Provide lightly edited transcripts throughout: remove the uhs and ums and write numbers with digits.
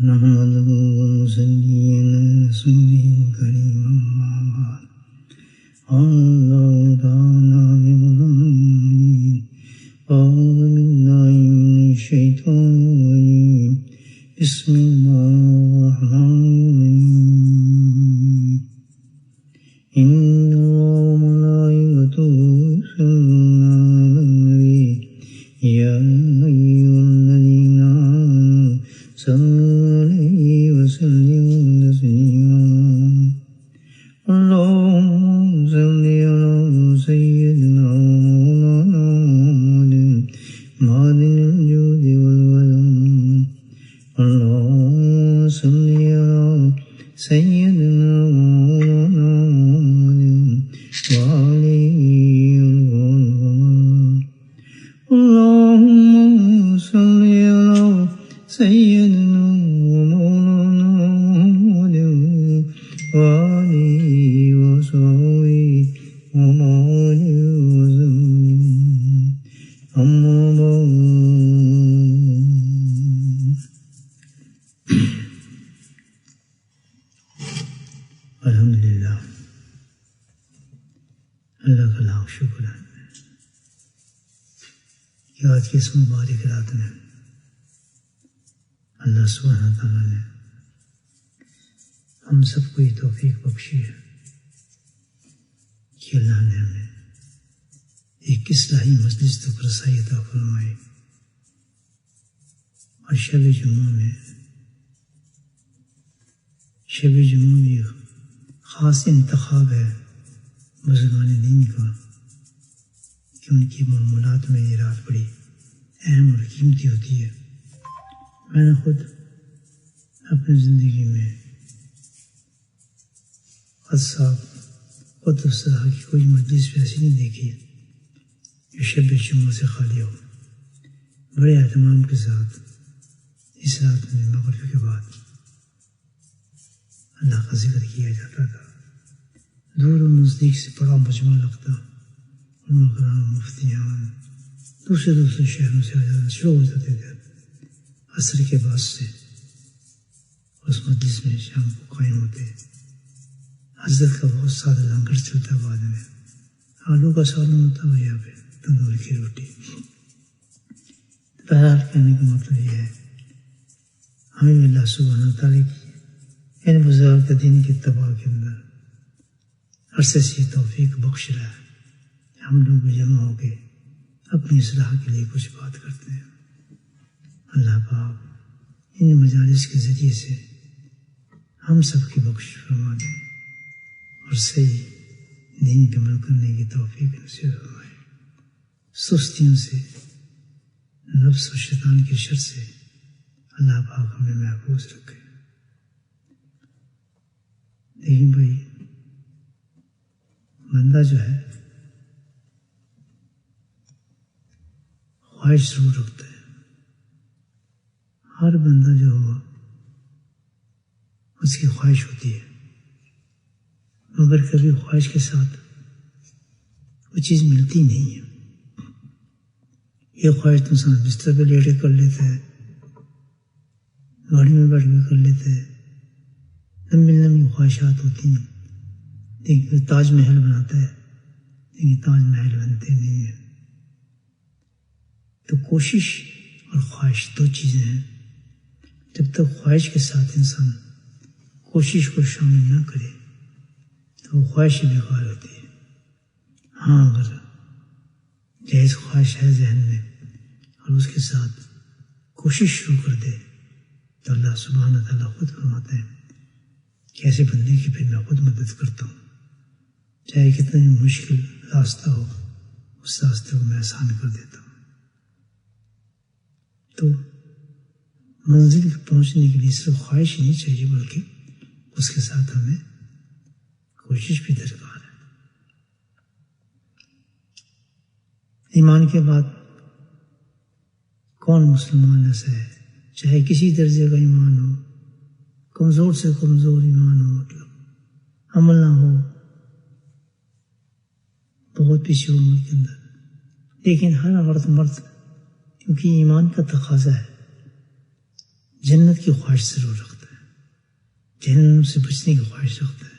نحمده ونصلي على رسوله الكريم أما بعد قال الله تعالى بقرآنه أعوذ بالله من الشيطان الرجيم بسم الله الرحمن الرحيم إن الله وملائكته يصلون على النبي يا أيها الذين آمنوا صلوا عليه وسلموا تسليما اللهم صل على سيدنا ومولانا محمد معدن الجود والولد اللهم صل على سيدنا ومولانا محمد وعليه اللهم صل على سيدنا ومولانا محمد وآله وصحبه ومن وسلم أما بعد الحمدللہ اللہ کا لاکھ شکر ہے کہ آج کی اس مبارک رات میں اللہ سبحانہ تعالیٰ نے ہم سب کو یہ توفیق بخشی ہے کہ اللہ نے ہمیں ایک اصلاحی مجلس تک رسائی عطا فرمائی اور شب جمعہ میں ایک خاص انتخاب ہے بزرگان دین کا کہ ان کی معمولات میں یہ رات بڑی اہم اور قیمتی ہوتی ہے۔ میں نے خود اپنی زندگی میں خود اس طرح کی کوئی مجلس بھی ایسی نہیں دیکھی جو شب جمعہ سے خالی ہو۔ بڑے اہتمام کے ساتھ اس رات میں مغرب کے بعد اللہ کا ذکر کیا جاتا تھا۔ دور و نزدیک سے بڑا مجمع لگتا، علماء مفتیان دوسرے شہروں سے شروع ہو جاتے تھے۔ عصر کے بعد سے اس مجلس میں شام کو قائم ہوتے۔ حضرت کا بہت سادہ لنگر چلتا بعد میں، آلو کا سالن ہوتا ہے یا پھر تندور کی روٹی۔ بہرحال کہنے کا مطلب یہ ہے ہمیں بھی اللہ سبحانہ تعالیٰ کی ان بزرگ دین کی اتباع کے اندر عرصے سے توفیق بخش رہا ہے۔ ہم لوگ بھی جمع ہو کے اپنی اصلاح کے لیے کچھ بات کرتے ہیں۔ اللہ پاک ان مجالس کے ذریعے سے ہم سب کی بخش فرما دیں اور صحیح دین پہ عمل کرنے کی توفیق نصیب فرمائے۔ سستیوں سے، نفس و شیطان کے شر سے اللہ پاک ہمیں محفوظ رکھے۔ لیکن بھائی بندہ جو ہے خواہش ضرور رکھتا ہے۔ ہر بندہ جو ہوا اس کی خواہش ہوتی ہے، مگر کبھی خواہش کے ساتھ وہ چیز ملتی نہیں ہے۔ یہ خواہش تو انسان بستر پہ لیٹے کر لیتا ہے، گاڑی میں بیٹھ کے کر لیتا ہے، لمبی لمبی خواہشات ہوتی ہیں، لیکن تاج محل بناتا ہے لیکن تاج محل بنتے نہیں ہیں۔ تو کوشش اور خواہش دو چیزیں ہیں۔ جب تک خواہش کے ساتھ انسان کوشش کو شامل نہ کرے تو وہ خواہش بیکار ہوتی ہے۔ ہاں اگر جائز خواہش ہے ذہن میں اور اس کے ساتھ کوشش شروع کر دے تو اللہ سبحانہ تعالیٰ خود فرماتے ہیں کہ ایسے بندے کی پھر میں خود مدد کرتا ہوں، چاہے کتنا ہی مشکل راستہ ہو اس راستے کو میں آسان کر دیتا ہوں۔ تو منزل پہنچنے کے لیے صرف خواہش ہی نہیں چاہیے بلکہ اس کے ساتھ ہمیں کوشش بھی درکار ہے۔ ایمان کے بعد کون مسلمان ایسا ہے چاہے کسی درجے کا ایمان ہو، کمزور سے کمزور ایمان ہو، مطلب عمل نہ ہو، بہت پیچھے عمر کے اندر، لیکن ہر عورت مرد کیونکہ ایمان کا تقاضا ہے جنت کی خواہش ضرور رکھتا ہے، جہنم سے بچنے کی خواہش رکھتا ہے،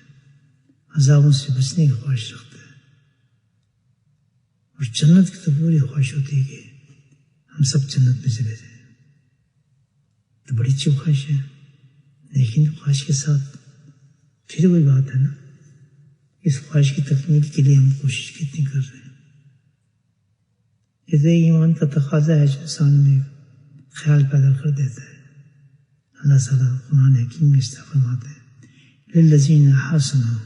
عذابوں سے بچنے کی خواہش رکھتا ہے، اور جنت کی تو پوری خواہش ہوتی ہے کہ ہم سب جنت میں چلے جائیں، تو بڑی اچھی خواہش ہے۔ لیکن خواہش کے ساتھ پھر وہی بات ہے نا، اس خواہش کی تکمیل کے لیے ہم کوشش کتنی کر رہے ہیں۔ یہ تو ایمان کا تقاضا ہے جو انسان میں خیال پیدا کر دیتا ہے۔ اللہ تعالیٰ قرآن حکیم میں اس طرح فرماتے ہیں للذین احسنوا،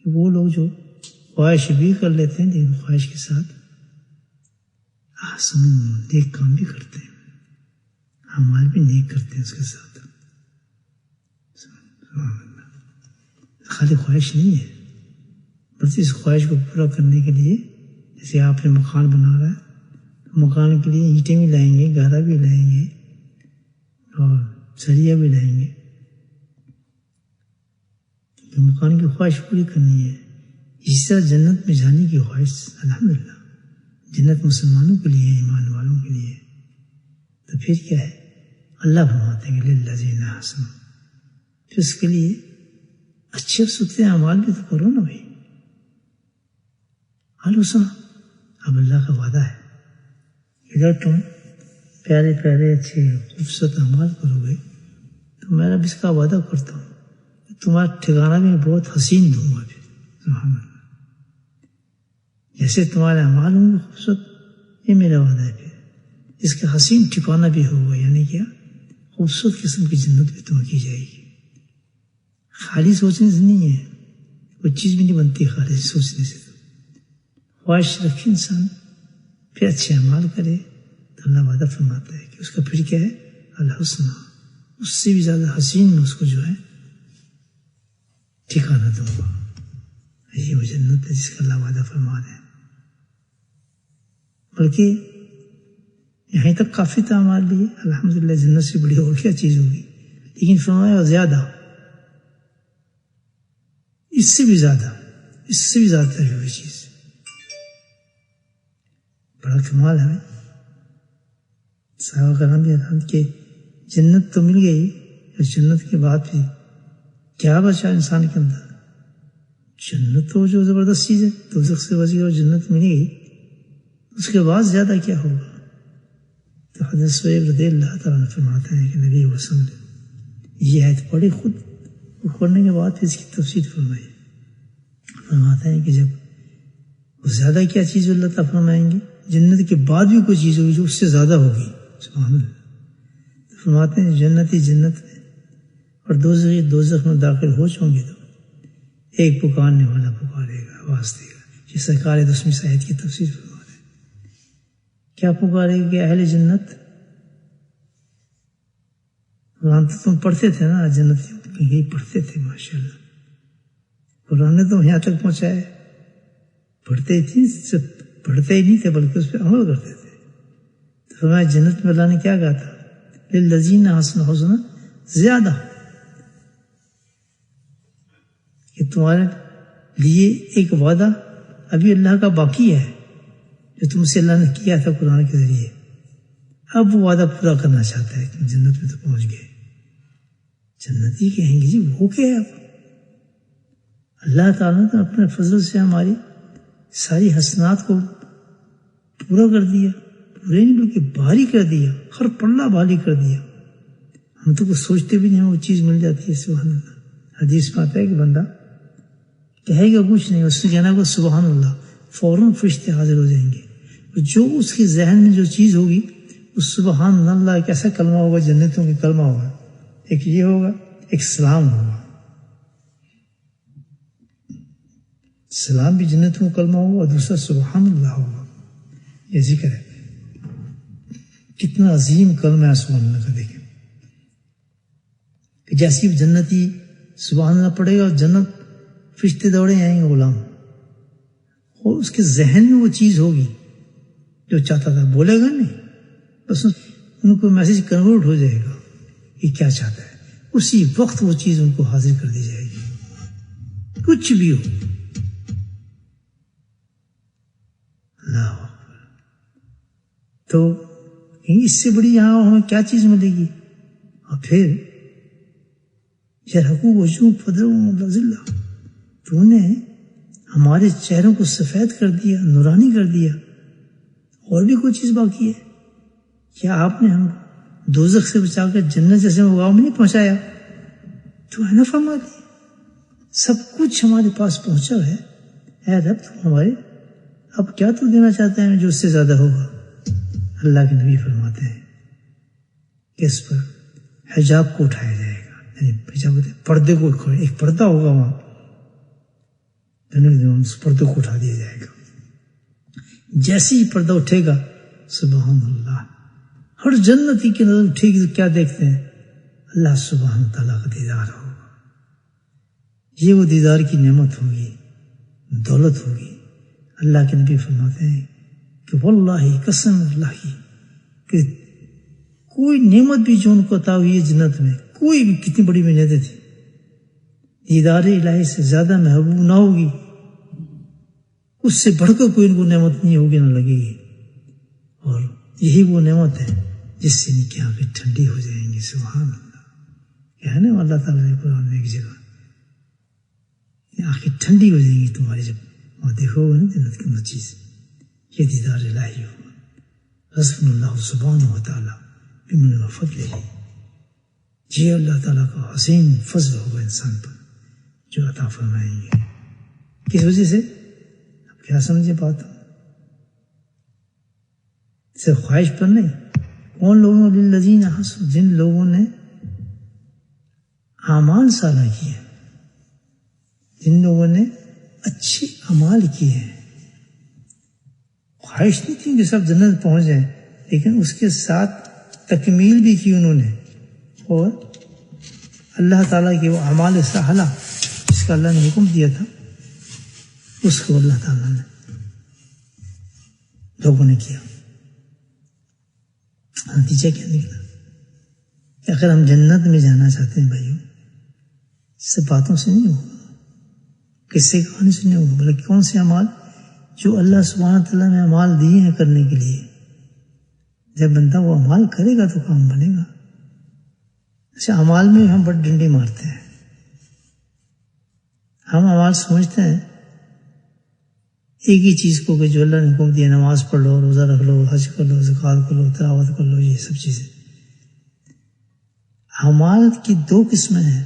وہ لوگ جو خواہش بھی کر لیتے ہیں لیکن خواہش کے ساتھ احسنوا، نیک کام بھی کرتے ہیں، اعمال بھی نیک کرتے ہیں اس کے ساتھ۔ خالی خواہش نہیں ہے، بلکہ اس خواہش کو پورا کرنے کے لیے جیسے آپ نے مکان بنا رہا ہے، تو مکان کے لیے اینٹیں بھی لائیں گے، گارا بھی لائیں گے اور سریا بھی لائیں گے، تو مکان کی خواہش پوری کرنی ہے۔ اسی طرح جنت میں جانے کی خواہش، الحمدللہ جنت مسلمانوں کے لیے، ایمان والوں کے لیے، تو پھر کیا ہے؟ اللہ فرماتے ہیں کہ للذین احسنوا، پھر اس کے لیے اچھے ستھرے اعمال بھی تو کرو نا بھائی۔ الحسنہ، اب اللہ کا وعدہ ہے اگر تم پیارے پیارے اچھے خوبصورت اعمال کرو گے تو میں اب اس کا وعدہ کرتا ہوں کہ تمہارا ٹھکانہ بھی بہت حسین دوں گا پھر، سبحان اللہ۔ جیسے تمہارے اعمال ہوں گے خوبصورت، یہ میرا وعدہ ہے پھر اس کا حسین ٹھکانہ بھی ہوگا، یعنی کیا؟ خوبصورت قسم کی جنت بھی تمہیں کی جائے گی۔ خالی سوچنے سے نہیں ہے، کوئی چیز بھی نہیں بنتی خالی سوچنے سے۔ خواہش رکھے انسان، پھر اچھے اعمال کرے تو اللہ وعدہ فرماتا ہے کہ اس کا پھر کیا ہے؟ الحسنہ، اس سے بھی زیادہ حسین میں اس کو جو ہے ٹھکانہ دوں گا۔ یہ وہ جنت ہے جس کا اللہ وعدہ فرما رہے ہیں۔ بلکہ یہیں تک کافی تھا ہمارے لیے، الحمدللہ جنت سے بڑی اور کیا چیز ہوگی، لیکن فرمایا زیادہ، اس سے بھی زیادہ ہوئی چیز، بڑا کمال ہے۔ صحابہ کرام بھی حیران کہ جنت تو مل گئی، اس جنت کے بعد بھی کیا بچا انسان کے اندر؟ جنت تو جو زبردست چیز ہے، دوزخ سے بچ گئی اور جنت مل گئی، اس کے بعد زیادہ کیا ہوگا؟ تو حضرت صہیب رضی اللہ تعالیٰ نے فرماتے ہیں کہ نبی وسلم نے یہ آیت پڑھی، خود پڑھنے کے بعد اس کی تفسیر فرمائی۔ فرماتے ہیں کہ جب وہ زیادہ کیا چیز اللہ تعالیٰ فرمائیں گے، جنت کے بعد بھی کوئی چیز ہوگی جو اس سے زیادہ ہوگی، سبحان اللہ۔ فرماتے ہیں جنتی جنت میں اور دوزخی دوزخ میں داخل ہو چوں گے تو ایک پکارنے والا پکارے گا، آواز دے گا۔ یہ سرکار 10ویں آیت کی تفسیر فرما رہے ہیں۔ کیا پکارے گا کہ اہل جنت؟ قرآن تو تم پڑھتے تھے نا، جنتی یہی پڑھتے تھے ماشاءاللہ، قرآن نے تو یہاں تک پہنچایا، پڑھتے ہی نہیں تھے بلکہ اس پہ عمل کرتے تھے۔ تو فرمایا جنت میں اللہ نے کیا کہا تھا؟ للذین احسنوا الحسنہ، زیادہ، کہ تمہارے لیے ایک وعدہ ابھی اللہ کا باقی ہے جو تم سے اللہ نے کیا تھا قرآن کے ذریعے، اب وہ وعدہ پورا کرنا چاہتا ہے کہ جنت میں تو پہنچ گئے۔ جنتی کہیں گے جی وہ کیا ہے؟ اب اللہ تعالیٰ نے اپنے فضل سے ہماری ساری حسنات کو پورا کر دیا، پورے نہیں بلکہ بھاری کر دیا، ہر پلہ بھاری کر دیا۔ ہم تو کچھ سوچتے بھی نہیں، وہ چیز مل جاتی ہے، سبحان اللہ۔ حدیث میں آتا ہے کہ بندہ کہے گا کچھ نہیں، اس نے کہنا کہ سبحان اللہ، فوراً فرشتے حاضر ہو جائیں گے، جو اس کے ذہن میں جو چیز ہوگی وہ سبحان اللہ ایک ایسا کلمہ ہوگا، جنتوں کے کلمہ ہوگا، ایک یہ ہوگا، ایک سلام ہوگا، سلام بھی جنتوں کا کلمہ ہوگا اور دوسرا سبحان اللہ ہوگا۔ یہ ذکر ہے، کتنا عظیم کلمہ ہے سبحان اللہ کا۔ دیکھیں کہ جیسی جنتی سبحان اللہ پڑھے گا اور جنت فرشتے دوڑے آئیں گے غلام، اور اس کے ذہن میں وہ چیز ہوگی جو چاہتا تھا، بولے گا نہیں، بس ان کو میسج کنورٹ ہو جائے گا کہ کیا چاہتا ہے، اسی وقت وہ چیز ان کو حاضر کر دی جائے گی، کچھ بھی ہو۔ اللہ اکبر۔ تو اس سے بڑی یہاں ہمیں کیا چیز ملے گی؟ اور پھر یرحقو وجوہ فدرهم ذلہ، تو نے ہمارے چہروں کو سفید کر دیا، نورانی کر دیا. اور بھی کوئی چیز باقی ہے؟ کیا آپ نے ہم کو دوزخ سے بچا کر جنت جیسے مقام میں نہیں پہنچایا؟ تو ہے نا فرما دی سب کچھ ہمارے پاس پہنچا ہے. اے رب تو ہمارے اب کیا تو دینا چاہتے ہیں جو اس سے زیادہ ہوگا؟ اللہ کے نبی فرماتے ہیں کہ اس پر حجاب کو اٹھایا جائے گا، یعنی حجاب ہوتے ہیں پردے کو، ایک پردہ ہوگا وہاں، اس پردے کو اٹھا دیا جائے گا. جیسے ہی پردہ اٹھے گا سبحان اللہ، ہر جنتی کی نظر اٹھے گی تو کیا دیکھتے ہیں؟ اللہ سبحانہ تعالیٰ کا دیدار ہوگا. یہ وہ دیدار کی نعمت ہوگی، دولت ہوگی. اللہ کے نبی فرماتے ہیں کہ واللہ قسم اللہ کی کہ کوئی نعمت بھی جو ان کو عطا ہوئی ہے جنت میں، کوئی بھی کتنی بڑی نعمتیں تھی، دیدار الہی سے زیادہ محبوب نہ ہوگی، اس سے بڑھ کر کوئی ان کو نعمت نہیں ہوگی، نہ لگے گی. اور یہی وہ نعمت ہے جس سے ان کی آنکھیں ٹھنڈی ہو جائیں گی. سبحان اللہ. کہنے والا اللہ تعالیٰ نے قرآن میں ایک جگہ آنکھیں ٹھنڈی ہو جائیں گی تمہاری جب وہاں دیکھو گے نا جنت کی چیز. یہ دیدار الہی ہوگا. رزقنا اللہ سبحانہ و تعالیٰ بمن و فضلہ. یہ اللہ تعالیٰ کا حسین فضل ہوگا انسان پر جو عطا فرمائیں گے. کس وجہ سے؟ اب کیا سمجھے بات؟ صرف خواہش پر نہیں. کون لوگوں للذین احسنوا، جن لوگوں نے اعمال صالح کیے، جن لوگوں نے اچھے اعمال کیے ہیں. خواہش نہیں تھی کہ سب جنت پہنچ جائیں، لیکن اس کے ساتھ تکمیل بھی کی انہوں نے، اور اللہ تعالیٰ کے وہ اعمال صالحہ جس کا اللہ نے حکم دیا تھا اس کو اللہ تعالیٰ نے لوگوں نے کیا. نتیجہ کیا نکلا کہ اگر ہم جنت میں جانا چاہتے ہیں بھائیوں، سب باتوں سے نہیں ہوگا، قصے کہانی سے نہیں ہوگا، بلکہ کون سے اعمال جو اللہ سبحانہ تعالیٰ نے اعمال دیے ہیں کرنے کے لیے. جب بندہ وہ اعمال کرے گا تو کام بنے گا. اچھا، اعمال میں ہم بڑی ڈنڈی مارتے ہیں. ہم اعمال سمجھتے ہیں ایک ہی چیز کو کہ جو اللہ نے حکم دیا، نماز پڑھ لو، روزہ رکھ لو، حج کر لو، زکوٰۃ کر لو، تلاوت کر لو، یہ سب چیزیں. اعمال کی دو قسمیں ہیں،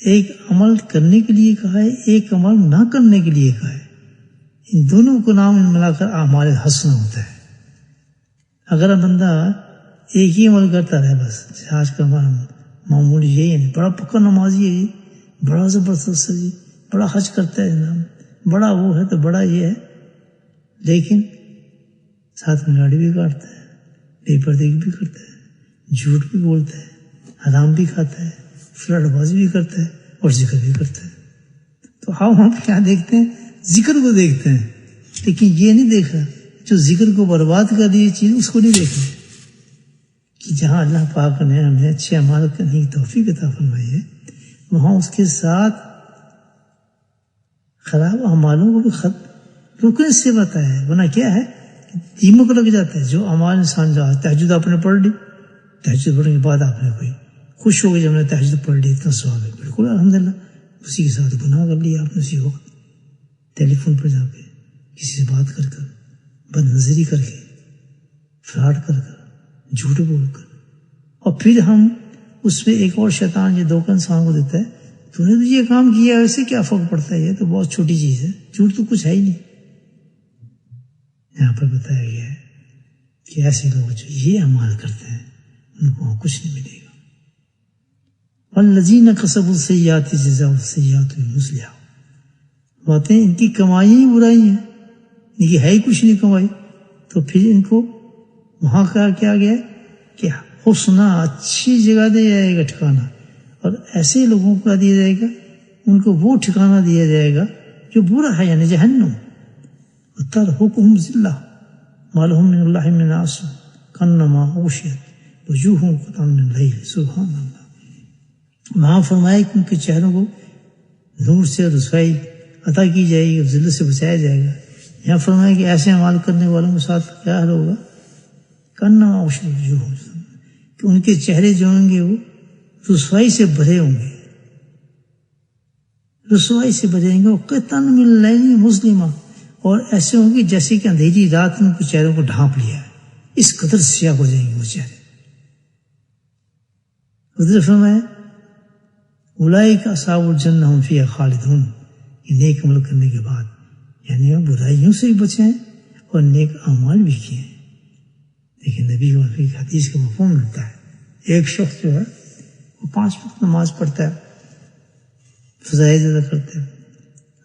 ایک عمل کرنے کے لیے کہا ہے، ایک عمل نہ کرنے کے لیے کہا ہے. ان دونوں کو نام ملا کر اعمال حسنہ ہوتا ہے. اگر بندہ ایک ہی عمل کرتا رہے، بس آج کا معمول یہی ہے، بڑا پکا نمازی ہے جی، بڑا زبردست ہے جی، بڑا حج کرتا ہے جناب، بڑا وہ ہے تو بڑا یہ ہے، لیکن ساتھ میں گاڑی بھی کاٹتا ہے، بے پردگی بھی کرتا ہے، جھوٹ بھی بولتا ہے، حرام بھی کھاتا ہے، فلٹ بازی بھی کرتا ہے اور ذکر بھی کرتا ہے. تو ہم کیا دیکھتے ہیں؟ ذکر کو دیکھتے ہیں، لیکن یہ نہیں دیکھ رہا جو ذکر کو برباد کر رہی چیز، اس کو نہیں دیکھ رہا کہ جہاں اللہ پاک نے ہمیں اچھے اعمال کرنے کی توفیق عطا فرمائی ہے، وہاں اس کے ساتھ خراب اعمالوں کو بھی رکنے سے بتایا ہے. ورنہ کیا ہے کہ دیمک لگ جاتا ہے. جو اعمال انسان جو تہجد آپ نے پڑھ لی، تہجد پڑھنے کے بعد آپ نے کوئی خوش ہو گئی جب نے تہجد پڑھ لی، اتنا ثواب ہے، بالکل الحمدللہ. اسی کے ساتھ گناہ کر لیا آپ نے اسی وقت، ٹیلی فون پر جا کے کسی سے بات کر بد نظری کر کے، فراڈ کر جھوٹ بول کر. اور پھر ہم اس میں ایک اور شیطان یہ دھوکہ انسان کو دیتا ہے، تو نے تو یہ کام کیا، ویسے کیا فرق پڑتا ہے، یہ تو بہت چھوٹی چیز ہے، جھوٹ تو کچھ ہے ہی نہیں. یہاں پر بتایا گیا ہے کہ ایسے لوگ جو یہ اعمال کرتے ہیں ان کو کچھ نہیں ملے گا. والذین کسبوا السیئات جزاء السیئات مثلہا. باتیں ان کی کمائی ہی برائی ہیں، ان کی ہے ہی کچھ نہیں کمائی، تو پھر ان کو وہاں کیا گیا کہ حسنہ، اچھی جگہ دیا جائے گا ٹھکانہ. اور ایسے لوگوں کو دیا جائے گا، ان کو وہ ٹھکانہ دیا جائے گا جو برا ہے، یعنی جہنم. وترہقہم ذلہ ما لہم من اللہ من عاصم کانما اغشیت وجوہہم قطعا من لیل. سبحان اللہ. وہاں فرمایا کہ ان کے چہروں کو نور سے رسوائی عطا کی جائے گی، ذلت سے بچایا جائے گا. یہاں فرمایا کہ ایسے اعمال کرنے والوں کے ساتھ کیا حال ہوگا کرنا جو ہو کہ ان کے چہرے جو ہوں گے وہ رسوائی سے بھرے ہوں گے، رسوائی سے بھرے ہوں گے، وہ قطن من اللیل مظلما، اور ایسے ہوں گے جیسے کہ اندھیری رات نے ان کے چہروں کو ڈھانپ لیا ہے، اس قدر سیاہ ہو جائیں گے وہ چہرے۔ حضرت فرمایا اولئک اصحاب الجنہ ہم فیہا خالدون، یہ نیک عمل کرنے کے بعد یعنی وہ برائیوں سے بھی بچے ہیں اور نیک اعمال بھی کیے ہیں۔ لیکن نبی کی حدیث کا مفہوم ملتا ہے، ایک شخص جو ہے وہ 5 وقت نماز پڑھتا ہے، فضائل ادا کرتا ہے،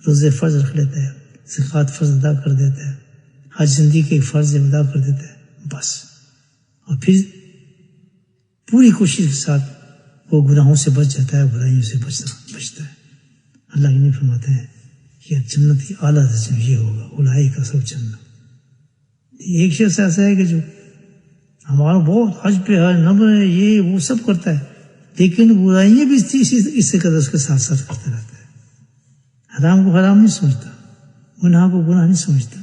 روزے فرض رکھ لیتا ہے، زکوٰۃ فرض ادا کر دیتا ہے، حج زندگی کے فرض ادا کر دیتا ہے، بس، اور پھر پوری کوشش کے ساتھ وہ گناہوں سے بچ جاتا ہے، برائیوں سے بچتا ہے۔ اللہ کے نبی فرماتے ہیں کہ جنت کی اعلیٰ درجہ یہ ہوگا، اولئک اصحاب جنت۔ ایک شخص ایسا ہے کہ جو ہمارا بہت حج پہ حج نمبر ہے، یہ وہ سب کرتا ہے، لیکن برائیاں بھی اس سے قدر اس کے ساتھ ساتھ کرتا رہتا ہے، حرام کو حرام نہیں سمجھتا، گناہ کو گناہ نہیں سمجھتا،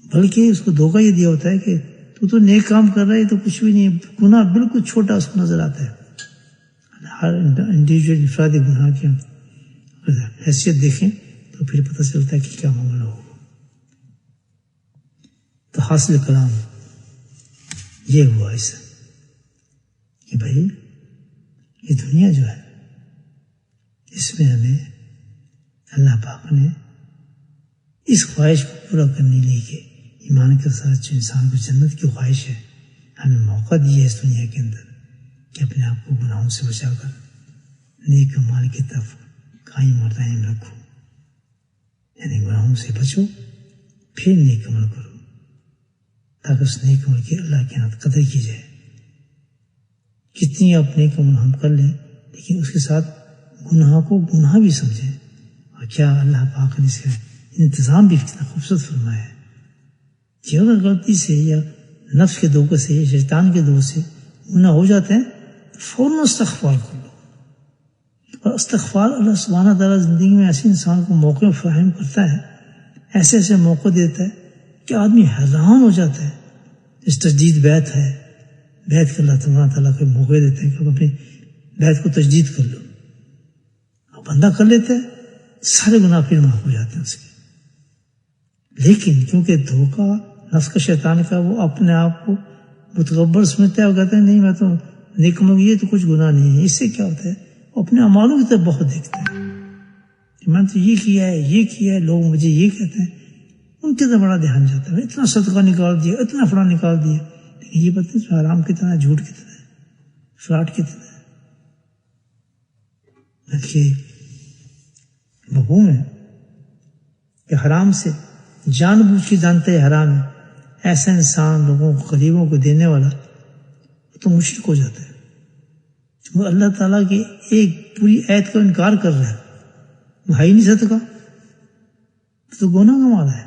بلکہ اس کو دھوکہ یہ دیا ہوتا ہے کہ تو نیک کام کر رہا ہے تو کچھ بھی نہیں، گناہ بالکل چھوٹا اس کو نظر آتا ہے۔ ہر انڈیویجول انفرادی گناہ کی حیثیت دیکھیں تو پھر پتہ چلتا ہے کہ کیا معاملہ ہوگا۔ تو حاصل کلام یہ ہوا ایسا کہ بھائی یہ دنیا جو ہے اس میں ہمیں اللہ پاک نے اس خواہش کو پورا کرنے لیے کہ ایمان کے ساتھ جو انسان کو جنت کی خواہش ہے، ہمیں موقع دیا ہے اس دنیا کے اندر کہ اپنے آپ کو گناہوں سے بچا کر نیک اعمال کی طرف قائم اور دائم رکھو، یعنی گناہوں سے بچو پھر نیک عمل کرو، تاکہ اس نیک عمل کی اللہ کے ہاتھ قدر کی جائے۔ کتنی اپنے عمل ہم کر لیں لیکن اس کے ساتھ گناہ کو گناہ بھی سمجھیں، اور کیا اللہ پاک نے اس کا انتظام بھی کتنا خوبصورت فرمایا ہے کہ اگر غلطی سے یا نفس کے دھوکے سے یا شیطان کے دھوکے سے گناہ ہو جاتے ہیں تو فوراً استغفار کر لو، اور استغفار اللہ سبحانہ تعالیٰ زندگی میں ایسے انسان کو موقع فراہم کرتا ہے، ایسے ایسے موقع دیتا ہے کہ آدمی حیران ہو جاتا ہے۔ اس تجدید بیت ہے، بیت کا اللہ سبحانہ تعالیٰ کو موقع دیتے ہیں کہ اپنی بیت کو تجدید کر لو، اور بندہ کر لیتا ہے، سارے گناہ پھر معاف ہو جاتے ہیں اس کے۔ لیکن کیونکہ دھوکہ نفس کا شیطان کا، وہ اپنے آپ کو متکبر سمجھتا ہے، وہ کہتا ہے نہیں میں تو نیک عمل، یہ تو کچھ گناہ نہیں ہے۔ اس سے کیا ہوتا ہے، وہ اپنے اعمالوں کی طرف بہت دیکھتا ہے کہ میں تو یہ کیا ہے، یہ کیا ہے، لوگ مجھے یہ کہتے ہیں، ان کی طرف بڑا دھیان جاتا ہے، اتنا صدقہ نکال دیا، اتنا فلاں نکال دیا، لیکن یہ پتہ ہے حرام کتنا ہے، جھوٹ کتنا ہے، فراڈ کتنا ہے۔ بلکہ مفہوم ہے کہ حرام سے جان بوجھ کے جانتا ہے حرام ہے، ایسا انسان لوگوں کو، غریبوں کو دینے والا تو مشرک ہو جاتا ہے۔ وہ اللہ تعالیٰ کی ایک پوری آیت کا انکار کر رہا ہے، وہ ہے ہی نہیں صدقہ، تو گناہ کا مالا ہے۔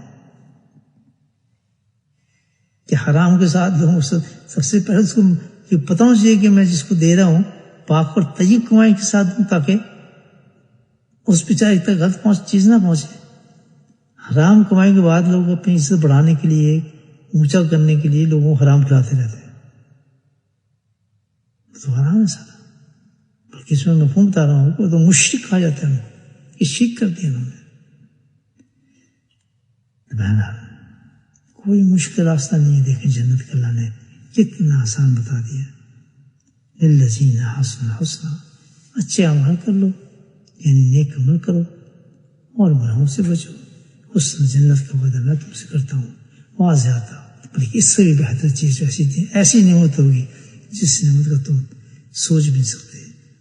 کہ حرام کے ساتھ لوگوں سب سے پہلے اس کو یہ پتہ ہونا چاہیے کہ میں جس کو دے رہا ہوں پاک اور طیب کمائی کے ساتھ دوں، تاکہ اس بیچارے تک غلط چیز نہ پہنچے۔ حرام کمائی کے بعد لوگ اپنی عزت بڑھانے کے لیے، اونچا کرنے کے لیے لوگوں کو حرام کھلاتے رہتے ہیں، تو حرام ہے سارا۔ بلکہ اس میں مفہوم بتا رہا ہوں کہ تو مشرک کہا جاتا ہے، کہ شرک کر دیا انہوں نے۔ بہرحال کوئی مشکل راستہ نہیں ہے، دیکھیں جنت کا اللہ نے کتنا آسان بتا دیا۔ للذین احسنوا الحسنی، اچھے عمل کر لو، یعنی نیک عمل کرو اور گناہوں سے بچو، حسن جنت کا وعدہ میں تم سے کرتا ہوں، واضح آتا، بلکہ اس سے بھی بہتر چیز ایسی نعمت ہوگی جس نعمت کا تم سوچ بھی نہیں سکتے،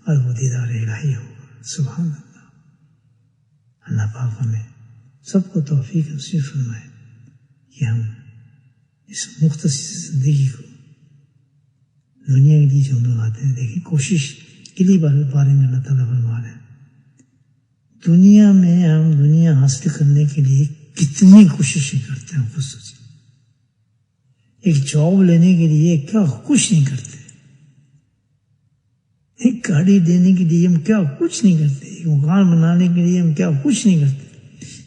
اور وہ دیدار الہی ہوگا۔ سبحان اللہ۔ اللہ پاک ہمیں سب کو توفیق نصیب فرمائے کہ ہم اس مختصر زندگی کو دنیا کے لیے جو ہم لوگ آتے ہیں، دیکھیں کوشش کے لیے بارے میں اللہ تعالیٰ فرما رہے ہیں، دنیا میں ہم دنیا حاصل کرنے کے لیے کتنی کوششیں کرتے ہیں، خود سوچیں، ایک جاب لینے کے لیے کیا کچھ نہیں کرتے، ایک گاڑی لینے کے لیے ہم کیا کچھ نہیں کرتے، ایک مکان بنانے کے لیے ہم کیا کچھ نہیں کرتے،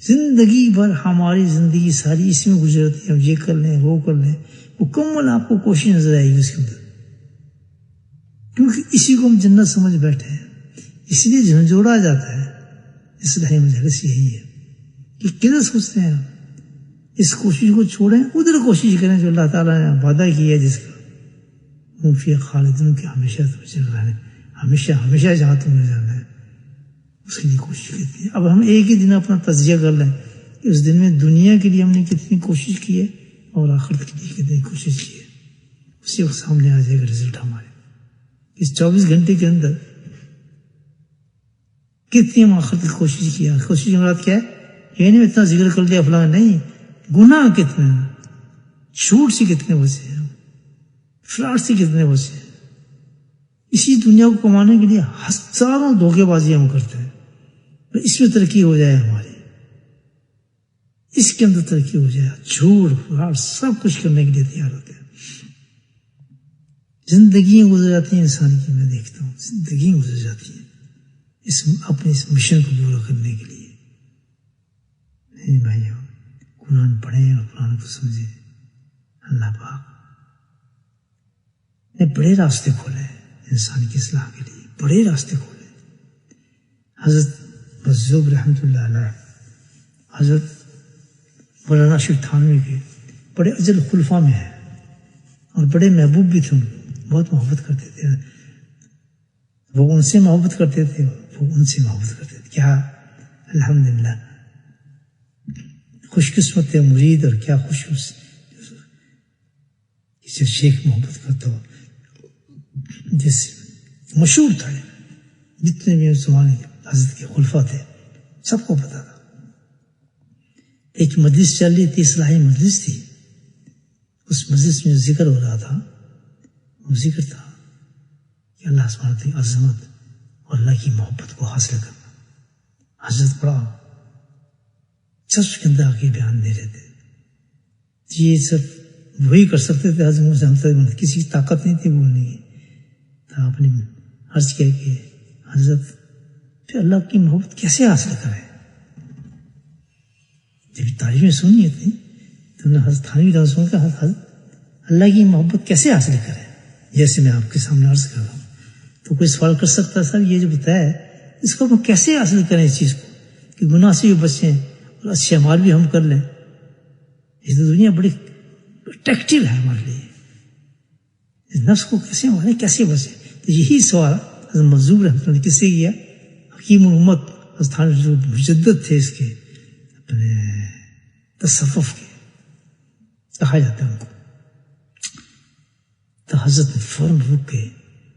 زندگی بھر ہماری زندگی ساری اس میں گزرتی ہے، ہم یہ کر لیں وہ کر لیں، مکمل آپ کو کوشش نظر آئے گی اس کے اندر، کیونکہ اسی کو ہم جنت سمجھ بیٹھے ہیں، اس لیے جھنجھوڑا جاتا ہے۔ اصلاحی مجلس یہی ہے کہ کدھر سوچتے ہیں آپ، اس کوشش کو چھوڑیں، ادھر کوشش کریں جو اللہ تعالیٰ نے وعدہ کیا ہے، جس کا منفی خالدین کے ہمیشہ تم رہنے، ہمیشہ ہمیشہ جہاں تم نے جانا ہے اس کے لیے کوشش کرتی ہے۔ اب ہم ایک ہی دن اپنا تجزیہ کر لیں کہ اس دن میں دنیا کے لیے ہم نے کتنی کوشش کی ہے اور آخرت کے لیے کتنی کوشش کی ہے، اسی وقت سامنے آ جائے گا رزلٹ ہمارے۔ اس 24 گھنٹے کے اندر کتنی ہم آخرت کی کوشش کیا۔ کوشش کی مراد کیا ہے؟ یہ نہیں اتنا ذکر کر لیا فلاں، نہیں، گناہ کتنے، جھوٹ سے کتنے بچے ہیں، فراڈ سے کتنے بچے ہیں۔ اسی دنیا کو کمانے کے لیے ہزاروں دھوکے بازی ہم کرتے ہیں، اس میں ترقی ہو جائے ہماری، اس کے اندر ترقی ہو جائے، جھوٹ فراڈ سب کچھ کرنے کے لیے تیار ہوتے ہیں۔ زندگیاں گزر جاتی ہیں انسان کی، میں دیکھتا ہوں زندگیاں گزر جاتی ہیں اپنے اس مشن کو پورا کرنے کے لیے۔ نہیں بھائیو، قرآن پڑھیں اور قرآن کو سمجھیں۔ اللہ پاک نے بڑے راستے کھولے ہیں انسان کی اصلاح کے لیے، بڑے راستے کھولے۔ حضرت مجذوب رحمۃ اللہ علیہ، حضرت مولانا شیخ تھانوی کے بڑے اجل خلفاء میں ہیں اور بڑے محبوب بھی تھے، بہت محبت کرتے تھے، وہ ان سے محبت کرتے تھے، وہ ان سے محبت کرتے تھے۔ کیا الحمدللہ خوش قسمت مرید، اور کیا خوش جسے شیخ محبت کرتا ہو، جس مشہور تھا، جتنے بھی زمانے کے حضرت کے خلفاء تھے سب کو پتا تھا۔ ایک مجلس چل رہی تھی، اصلاحی مجلس تھی، اس مجلس میں جو ذکر ہو رہا تھا وہ ذکر تھا کہ اللہ سبحانہ کی عظمت اور اللہ کی محبت کو حاصل کرنا۔ حضرت بڑا چسپ کے اندر آگے بیان دے رہے تھے، یہ سب وہی کر سکتے تھے، حضرت کسی کی طاقت نہیں تھی بولنے کی۔ تو آپ نے عرض کیا کہ حضرت پھر اللہ کی محبت کیسے حاصل کرے؟ جب تعریفیں سنی تھی تو نے حضرت تھانوی رحمۃ اللہ کا حضرت اللہ کی محبت کیسے حاصل کرے، جیسے میں آپ کے سامنے عرض کر رہا ہوں۔ تو کوئی سوال کر سکتا ہے، سر یہ جو بتایا ہے اس کو ہم کیسے حاصل کریں، اس چیز کو کہ گناہ سے بھی بچیں اور اچھے اعمال بھی ہم کر لیں۔ یہ تو دنیا بڑی اٹریکٹیو ہے ہمارے لیے، اس نفس کو کیسے مارے، کیسے بچیں؟ تو یہی سوال حضرت مجذوب رحمۃ اللہ نے کس سے کیا؟ حکیم الامت حضرت جو مجدد تھے اس کے اپنے تصوف کے، کہا جاتا ہے ان کو۔ تو حضرت نے فوراً رک کے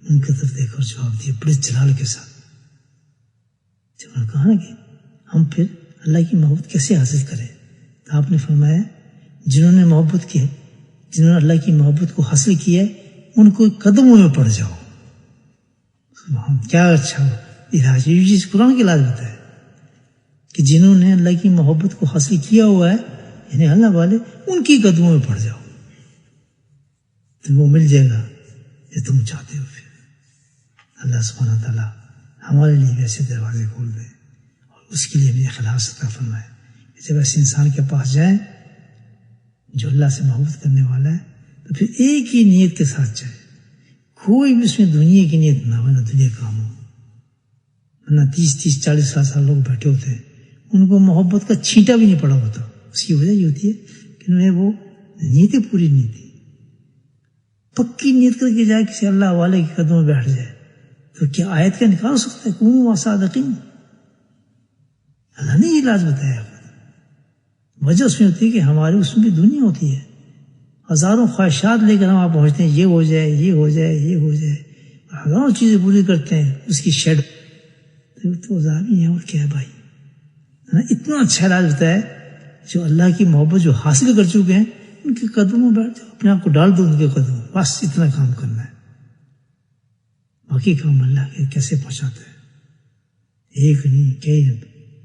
ان کی طرف دیکھ کر جواب دیا بڑے جلال کے ساتھ۔ جب انہوں نے کہا نا کہ ہم پھر اللہ کی محبت کیسے حاصل کریں، تو آپ نے فرمایا جنہوں نے محبت کی ہے، جنہوں نے اللہ کی محبت کو حاصل کیا ہے، ان کو قدموں میں پڑ جاؤ۔ کیا اچھا علاج، یہ چیز قرآن کی علاج ہوتا ہے کہ جنہوں نے اللہ کی محبت کو حاصل کیا ہوا ہے، یعنی اللہ والے، ان کی قدموں میں پڑ جاؤ تو وہ مل جائے گا یہ تم چاہتے ہو۔ پھر اللہ سبحانہ تعالیٰ ہمارے لیے ویسے دروازے کھول دے اور اس کے لیے بھی اخلاص عطا فرمائے۔ جب ایسے انسان کے پاس جائیں جو اللہ سے محبت کرنے والا ہے تو پھر ایک ہی نیت کے ساتھ جائے، کوئی بھی اس میں دنیا کی نیت نہ ہو، نہ دنیا کام ہو، نہ 30 40 سال لوگ بیٹھے ہوتے ہیں، ان کو محبت کا چھینٹا بھی نہیں پڑا ہوتا۔ اس کی وجہ یہ ہوتی ہے کہ انہیں وہ نیتیں پوری نہیں تھی۔ پکی نیت کر کے جائے کسی اللہ والے کے قدموں میں بیٹھ جائے تو کیا آیت کا نکال سکتا ہے؟ کونوا صادقین، اللہ نے یہ علاج بتایا۔ وجہ اس میں ہوتی ہے کہ ہماری اس میں بھی دنیا ہوتی ہے، ہزاروں خواہشات لے کر ہم وہاں پہنچتے ہیں، یہ ہو جائے، یہ ہو جائے، یہ ہو جائے، ہزاروں چیزیں پوری کرتے ہیں، اس کی شیڈ تو ظالمی ہے۔ اور کیا ہے بھائی، اتنا اچھا علاج ہوتا ہے جو اللہ کی محبت جو حاصل کر چکے ہیں ان کے قدموں میں بیٹھ جاؤ، اپنے آپ کو ڈال دو ان کے قدموں، بس اتنا کام کرنا ہے۔ باقی کام اللہ کے کیسے پہنچاتا ہے، ایک نہیں کئی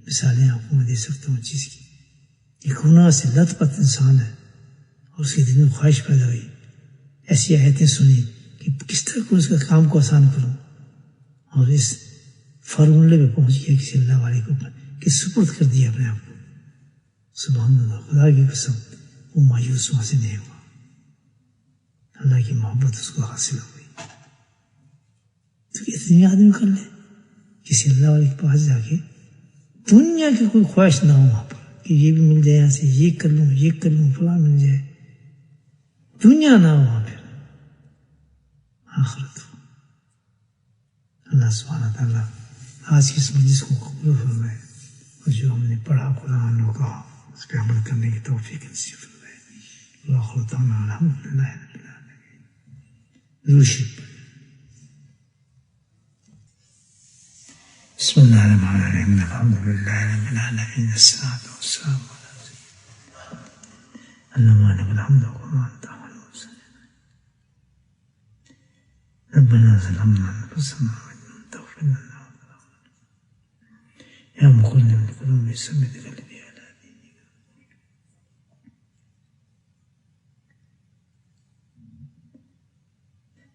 مثالیں آپ کو میں دے سکتا ہوں چیز کی۔ ایک گناہ سے لت پت انسان ہے اور اس کے دل میں خواہش پیدا ہوئی، ایسی آیتیں سنی کہ کس طرح کو اس کا کام کو آسان کروں، اور اس فارمولے پہ پہنچ گیا کسی اللہ والے کو کہ سپرد کر دیا اپنے آپ کو۔ سبحان اللہ، خدا کی قسم وہ مایوس وہاں سے نہیں ہوا، اللہ کی محبت اس کو حاصل ہو گئی. تو اتنی آدمی کر لے کسی اللہ والے کے پاس جا کے دنیا کی کوئی خواہش نہ ہو وہاں پر کہ یہ بھی مل جائے، یہاں سے یہ کر لوں فلاں مل جائے. دنیا نہ ہو وہاں پھر آخرت ہو. اللہ سبحانہ تعالیٰ آج کی اس مجلس کو قبول فرمائے اور جو ہم نے پڑھا قرآن و کہا اس پہ عمل کرنے کی توفیق نصیب فرمائے. وآخر دعوانا الحمدللہ رب العالمین. درود شریف بسم اللہ الرحمن الرحیم. الحمدللہ رب العالمین. الصلاۃ والسلام علی سیدنا اللہم لک الحمد کما انت اہل وسلم. ربنا ظلمنا انفسنا وان لم تغفر لنا یا مقلب القلوب ثبت قلبی علی دینک.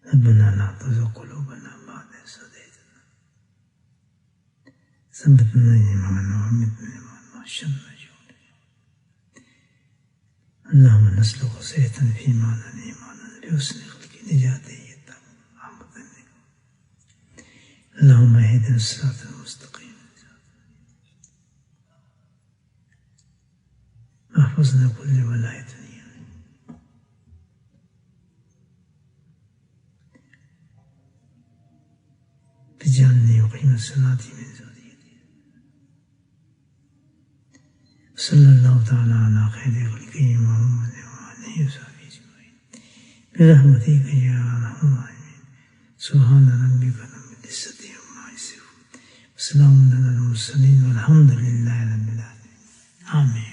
ربنا لا تزغ قلوبنا بعد إذ هديتنا ثبتنا إيمانا ومتنا إيمانا وشرنا جونا. اللهم نسلك سيئة في معنى إيمانا بحسن خلق نجاته رحمة منك. اللهم اهدنا الصراط المستقيم واحفظنا كل ولاية تجعلني وقيم الصلاة من ذريتي. صلى الله تعالى على خير خلقه محمد وآله وصحبه أجمعين برحمتك يا أرحم الراحمين. سبحان ربك رب العزة عما يصفون وسلام على المرسلين والحمد لله رب العالمين. آمين.